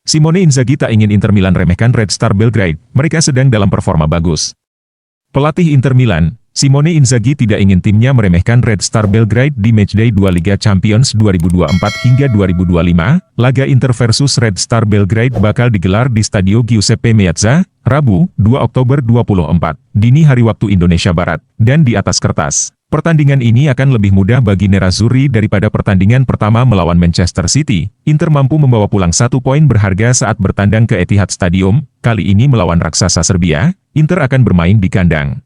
Simone Inzaghi tak ingin Inter Milan remehkan Red Star Belgrade, mereka sedang dalam performa bagus. Pelatih Inter Milan, Simone Inzaghi tidak ingin timnya meremehkan Red Star Belgrade di Matchday 2 Liga Champions 2024 hingga 2025. Laga Inter versus Red Star Belgrade bakal digelar di Stadio Giuseppe Meazza, Rabu, 2 Oktober 2024, dini hari waktu Indonesia Barat, dan di atas kertas. Pertandingan ini akan lebih mudah bagi Nerazzurri daripada pertandingan pertama melawan Manchester City. Inter mampu membawa pulang 1 poin berharga saat bertandang ke Etihad Stadium. Kali ini melawan raksasa Serbia, Inter akan bermain di kandang.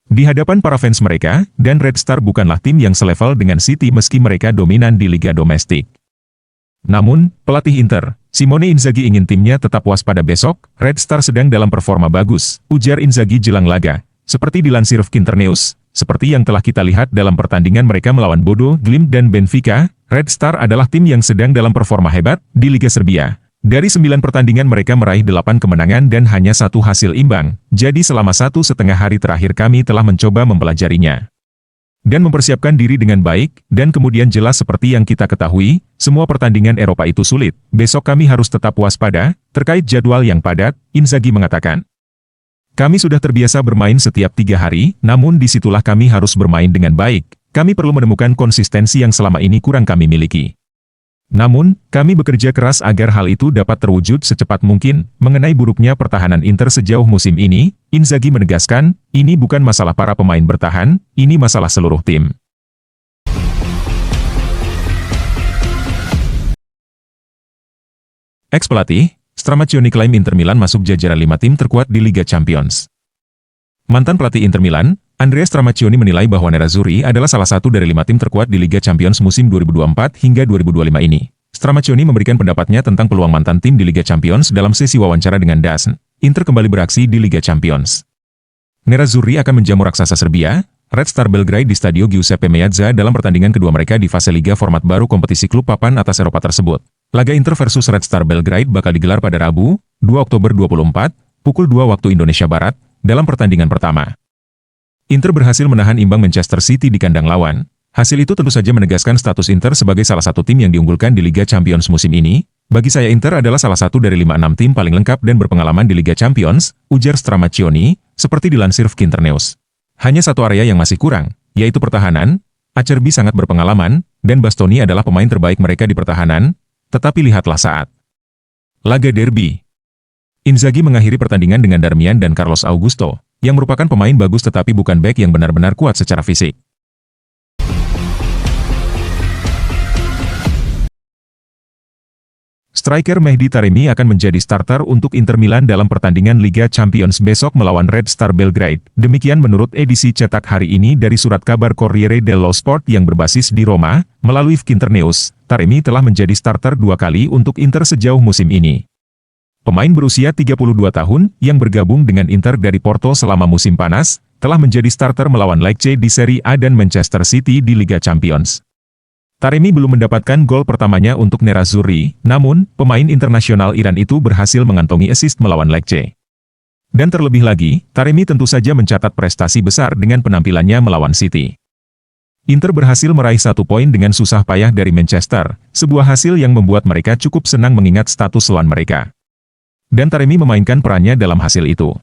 Di hadapan para fans mereka, dan Red Star bukanlah tim yang selevel dengan City meski mereka dominan di liga domestik. Namun, pelatih Inter, Simone Inzaghi ingin timnya tetap waspada besok. Red Star sedang dalam performa bagus, ujar Inzaghi jelang laga. Seperti dilansir News, seperti yang telah kita lihat dalam pertandingan mereka melawan Bodo Glimt dan Benfica, Red Star adalah tim yang sedang dalam performa hebat di Liga Serbia. Dari 9 pertandingan mereka meraih 8 kemenangan dan hanya 1 hasil imbang, jadi selama 1,5 hari terakhir kami telah mencoba mempelajarinya dan mempersiapkan diri dengan baik, dan kemudian jelas seperti yang kita ketahui, semua pertandingan Eropa itu sulit. Besok kami harus tetap waspada, terkait jadwal yang padat, Inzaghi mengatakan. Kami sudah terbiasa bermain setiap 3 hari, namun disitulah kami harus bermain dengan baik. Kami perlu menemukan konsistensi yang selama ini kurang kami miliki. Namun, kami bekerja keras agar hal itu dapat terwujud secepat mungkin. Mengenai buruknya pertahanan Inter sejauh musim ini, Inzaghi menegaskan, ini bukan masalah para pemain bertahan, ini masalah seluruh tim. Ex-pelatih, Stramaccioni klaim Inter Milan masuk jajaran 5 tim terkuat di Liga Champions. Mantan pelatih Inter Milan, Andrea Stramaccioni menilai bahwa Nerazzurri adalah salah satu dari 5 tim terkuat di Liga Champions musim 2024 hingga 2025 ini. Stramaccioni memberikan pendapatnya tentang peluang mantan tim di Liga Champions dalam sesi wawancara dengan DAZN. Inter kembali beraksi di Liga Champions. Nerazzurri akan menjamu raksasa Serbia, Red Star Belgrade di Stadio Giuseppe Meazza dalam pertandingan kedua mereka di fase Liga format baru kompetisi klub papan atas Eropa tersebut. Laga Inter versus Red Star Belgrade bakal digelar pada Rabu, 2 Oktober 2024, pukul 2 waktu Indonesia Barat, dalam pertandingan pertama. Inter berhasil menahan imbang Manchester City di kandang lawan. Hasil itu tentu saja menegaskan status Inter sebagai salah satu tim yang diunggulkan di Liga Champions musim ini. Bagi saya Inter adalah salah satu dari 5-6 tim paling lengkap dan berpengalaman di Liga Champions, ujar Stramaccioni, seperti dilansir News. Hanya satu area yang masih kurang, yaitu pertahanan. Acerbi sangat berpengalaman, dan Bastoni adalah pemain terbaik mereka di pertahanan, tetapi lihatlah saat laga derby. Inzaghi mengakhiri pertandingan dengan Darmian dan Carlos Augusto, yang merupakan pemain bagus tetapi bukan bek yang benar-benar kuat secara fisik. Striker Mehdi Taremi akan menjadi starter untuk Inter Milan dalam pertandingan Liga Champions besok melawan Red Star Belgrade. Demikian menurut edisi cetak hari ini dari surat kabar Corriere dello Sport yang berbasis di Roma, melalui News. Taremi telah menjadi starter 2 kali untuk Inter sejauh musim ini. Pemain berusia 32 tahun, yang bergabung dengan Inter dari Porto selama musim panas, telah menjadi starter melawan Lecce di Serie A dan Manchester City di Liga Champions. Taremi belum mendapatkan gol pertamanya untuk Nerazzurri, namun, pemain internasional Iran itu berhasil mengantongi assist melawan Lecce. Dan terlebih lagi, Taremi tentu saja mencatat prestasi besar dengan penampilannya melawan City. Inter berhasil meraih 1 poin dengan susah payah dari Manchester, sebuah hasil yang membuat mereka cukup senang mengingat status lawan mereka. Dan Taremi memainkan perannya dalam hasil itu.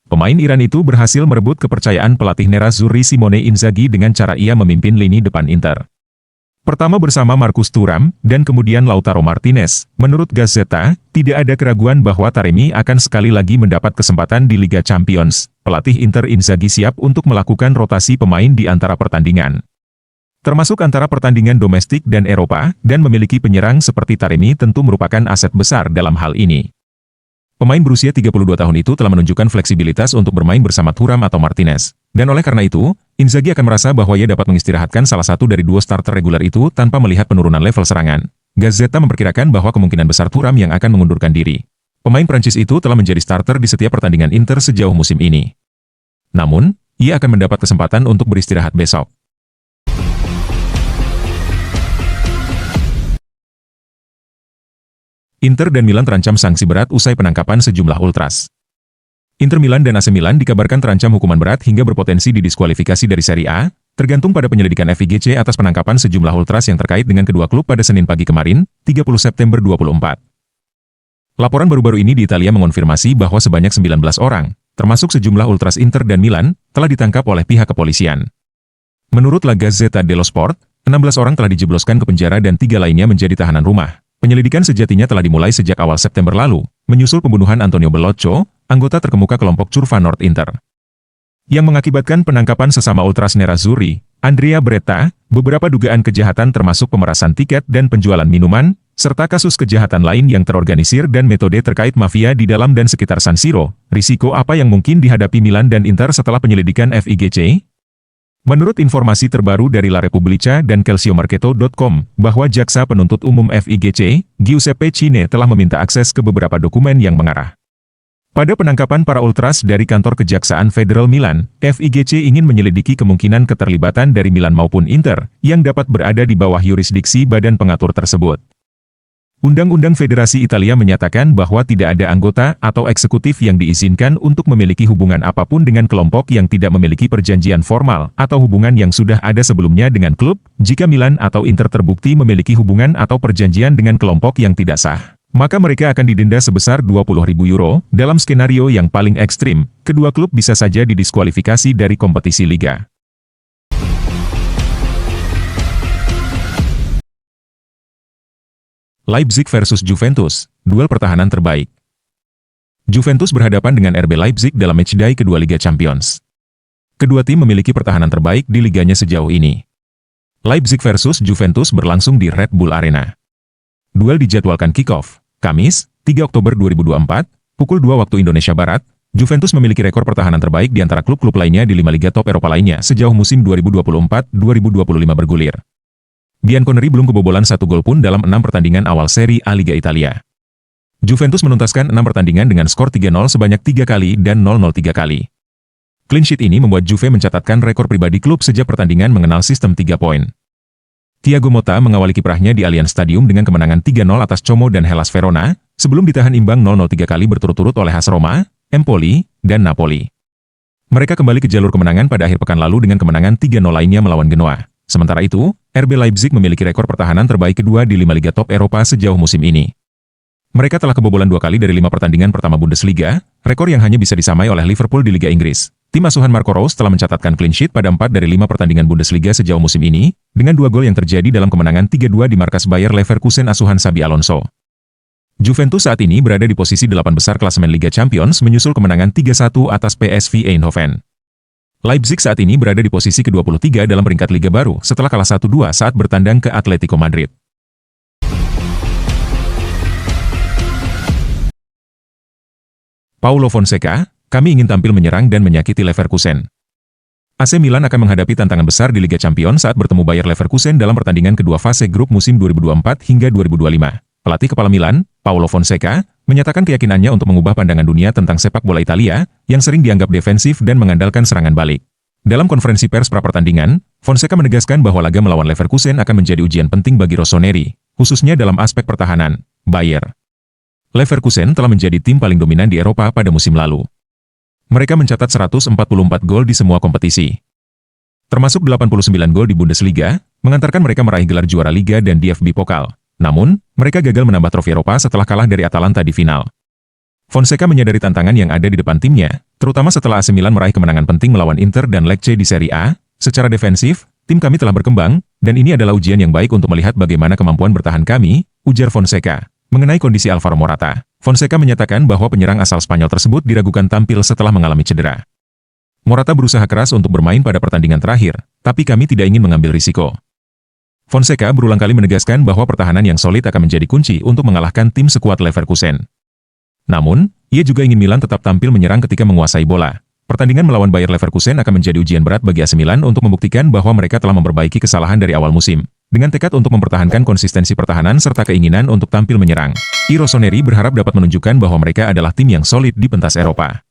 Pemain Iran itu berhasil merebut kepercayaan pelatih Nerazzurri Simone Inzaghi dengan cara ia memimpin lini depan Inter. Pertama bersama Marcus Thuram, dan kemudian Lautaro Martinez. Menurut Gazzetta, tidak ada keraguan bahwa Taremi akan sekali lagi mendapat kesempatan di Liga Champions. Pelatih Inter Inzaghi siap untuk melakukan rotasi pemain di antara pertandingan, termasuk antara pertandingan domestik dan Eropa, dan memiliki penyerang seperti Taremi tentu merupakan aset besar dalam hal ini. Pemain berusia 32 tahun itu telah menunjukkan fleksibilitas untuk bermain bersama Thuram atau Martinez. Dan oleh karena itu, Inzaghi akan merasa bahwa ia dapat mengistirahatkan salah satu dari 2 starter reguler itu tanpa melihat penurunan level serangan. Gazzetta memperkirakan bahwa kemungkinan besar Thuram yang akan mengundurkan diri. Pemain Prancis itu telah menjadi starter di setiap pertandingan Inter sejauh musim ini. Namun, ia akan mendapat kesempatan untuk beristirahat besok. Inter dan Milan terancam sanksi berat usai penangkapan sejumlah ultras. Inter Milan dan AC Milan dikabarkan terancam hukuman berat hingga berpotensi didiskualifikasi dari Serie A, tergantung pada penyelidikan FIGC atas penangkapan sejumlah ultras yang terkait dengan kedua klub pada Senin pagi kemarin, 30 September 2024. Laporan baru-baru ini di Italia mengonfirmasi bahwa sebanyak 19 orang, termasuk sejumlah ultras Inter dan Milan, telah ditangkap oleh pihak kepolisian. Menurut La Gazzetta dello Sport, 16 orang telah dijebloskan ke penjara dan 3 lainnya menjadi tahanan rumah. Penyelidikan sejatinya telah dimulai sejak awal September lalu, menyusul pembunuhan Antonio Bellocchio, anggota terkemuka kelompok Curva Nord Inter, yang mengakibatkan penangkapan sesama ultras Nerazzurri, Andrea Beretta, beberapa dugaan kejahatan termasuk pemerasan tiket dan penjualan minuman, serta kasus kejahatan lain yang terorganisir dan metode terkait mafia di dalam dan sekitar San Siro. Risiko apa yang mungkin dihadapi Milan dan Inter setelah penyelidikan FIGC? Menurut informasi terbaru dari La Repubblica dan Calciomercato.com, bahwa Jaksa Penuntut Umum FIGC, Giuseppe Cine telah meminta akses ke beberapa dokumen yang mengarah pada penangkapan para ultras dari kantor Kejaksaan Federal Milan. FIGC ingin menyelidiki kemungkinan keterlibatan dari Milan maupun Inter, yang dapat berada di bawah yurisdiksi badan pengatur tersebut. Undang-Undang Federasi Italia menyatakan bahwa tidak ada anggota atau eksekutif yang diizinkan untuk memiliki hubungan apapun dengan kelompok yang tidak memiliki perjanjian formal atau hubungan yang sudah ada sebelumnya dengan klub. Jika Milan atau Inter terbukti memiliki hubungan atau perjanjian dengan kelompok yang tidak sah, maka mereka akan didenda sebesar 20.000 euro. Dalam skenario yang paling ekstrim, kedua klub bisa saja didiskualifikasi dari kompetisi liga. Leipzig versus Juventus, duel pertahanan terbaik. Juventus berhadapan dengan RB Leipzig dalam matchday kedua Liga Champions. Kedua tim memiliki pertahanan terbaik di liganya sejauh ini. Leipzig versus Juventus berlangsung di Red Bull Arena. Duel dijadwalkan kick-off, Kamis, 3 Oktober 2024, pukul 2 waktu Indonesia Barat. Juventus memiliki rekor pertahanan terbaik di antara klub-klub lainnya di 5 liga top Eropa lainnya sejauh musim 2024-2025 bergulir. Bianconeri belum kebobolan 1 gol pun dalam 6 pertandingan awal Serie A Liga Italia. Juventus menuntaskan 6 pertandingan dengan skor 3-0 sebanyak 3 kali dan 0-0 3 kali. Clean sheet ini membuat Juve mencatatkan rekor pribadi klub sejak pertandingan mengenal sistem 3 poin. Thiago Motta mengawali kiprahnya di Allianz Stadium dengan kemenangan 3-0 atas Como dan Hellas Verona, sebelum ditahan imbang 0-0 3 kali berturut-turut oleh AS Roma, Empoli, dan Napoli. Mereka kembali ke jalur kemenangan pada akhir pekan lalu dengan kemenangan 3-0 lainnya melawan Genoa. Sementara itu, RB Leipzig memiliki rekor pertahanan terbaik kedua di 5 liga top Eropa sejauh musim ini. Mereka telah kebobolan 2 kali dari 5 pertandingan pertama Bundesliga, rekor yang hanya bisa disamai oleh Liverpool di Liga Inggris. Tim asuhan Marco Rose telah mencatatkan clean sheet pada 4 dari 5 pertandingan Bundesliga sejauh musim ini, dengan 2 gol yang terjadi dalam kemenangan 3-2 di markas Bayer Leverkusen asuhan Xabi Alonso. Juventus saat ini berada di posisi 8 besar klasemen Liga Champions menyusul kemenangan 3-1 atas PSV Eindhoven. Leipzig saat ini berada di posisi ke-23 dalam peringkat Liga baru setelah kalah 1-2 saat bertandang ke Atletico Madrid. Paulo Fonseca, kami ingin tampil menyerang dan menyakiti Leverkusen. AC Milan akan menghadapi tantangan besar di Liga Champions saat bertemu Bayer Leverkusen dalam pertandingan kedua fase grup musim 2024 hingga 2025. Pelatih kepala Milan, Paulo Fonseca, menyatakan keyakinannya untuk mengubah pandangan dunia tentang sepak bola Italia, yang sering dianggap defensif dan mengandalkan serangan balik. Dalam konferensi pers pra-pertandingan, Fonseca menegaskan bahwa laga melawan Leverkusen akan menjadi ujian penting bagi Rossoneri, khususnya dalam aspek pertahanan. Bayer Leverkusen telah menjadi tim paling dominan di Eropa pada musim lalu. Mereka mencatat 144 gol di semua kompetisi, termasuk 89 gol di Bundesliga, mengantarkan mereka meraih gelar juara Liga dan DFB Pokal. Namun, mereka gagal menambah trofi Eropa setelah kalah dari Atalanta di final. Fonseca menyadari tantangan yang ada di depan timnya, terutama setelah AC Milan meraih kemenangan penting melawan Inter dan Lecce di Serie A. Secara defensif, tim kami telah berkembang, dan ini adalah ujian yang baik untuk melihat bagaimana kemampuan bertahan kami, ujar Fonseca. Mengenai kondisi Alvaro Morata, Fonseca menyatakan bahwa penyerang asal Spanyol tersebut diragukan tampil setelah mengalami cedera. Morata berusaha keras untuk bermain pada pertandingan terakhir, tapi kami tidak ingin mengambil risiko. Fonseca berulang kali menegaskan bahwa pertahanan yang solid akan menjadi kunci untuk mengalahkan tim sekuat Leverkusen. Namun, ia juga ingin Milan tetap tampil menyerang ketika menguasai bola. Pertandingan melawan Bayer Leverkusen akan menjadi ujian berat bagi AC Milan untuk membuktikan bahwa mereka telah memperbaiki kesalahan dari awal musim, dengan tekad untuk mempertahankan konsistensi pertahanan serta keinginan untuk tampil menyerang. Rossoneri berharap dapat menunjukkan bahwa mereka adalah tim yang solid di pentas Eropa.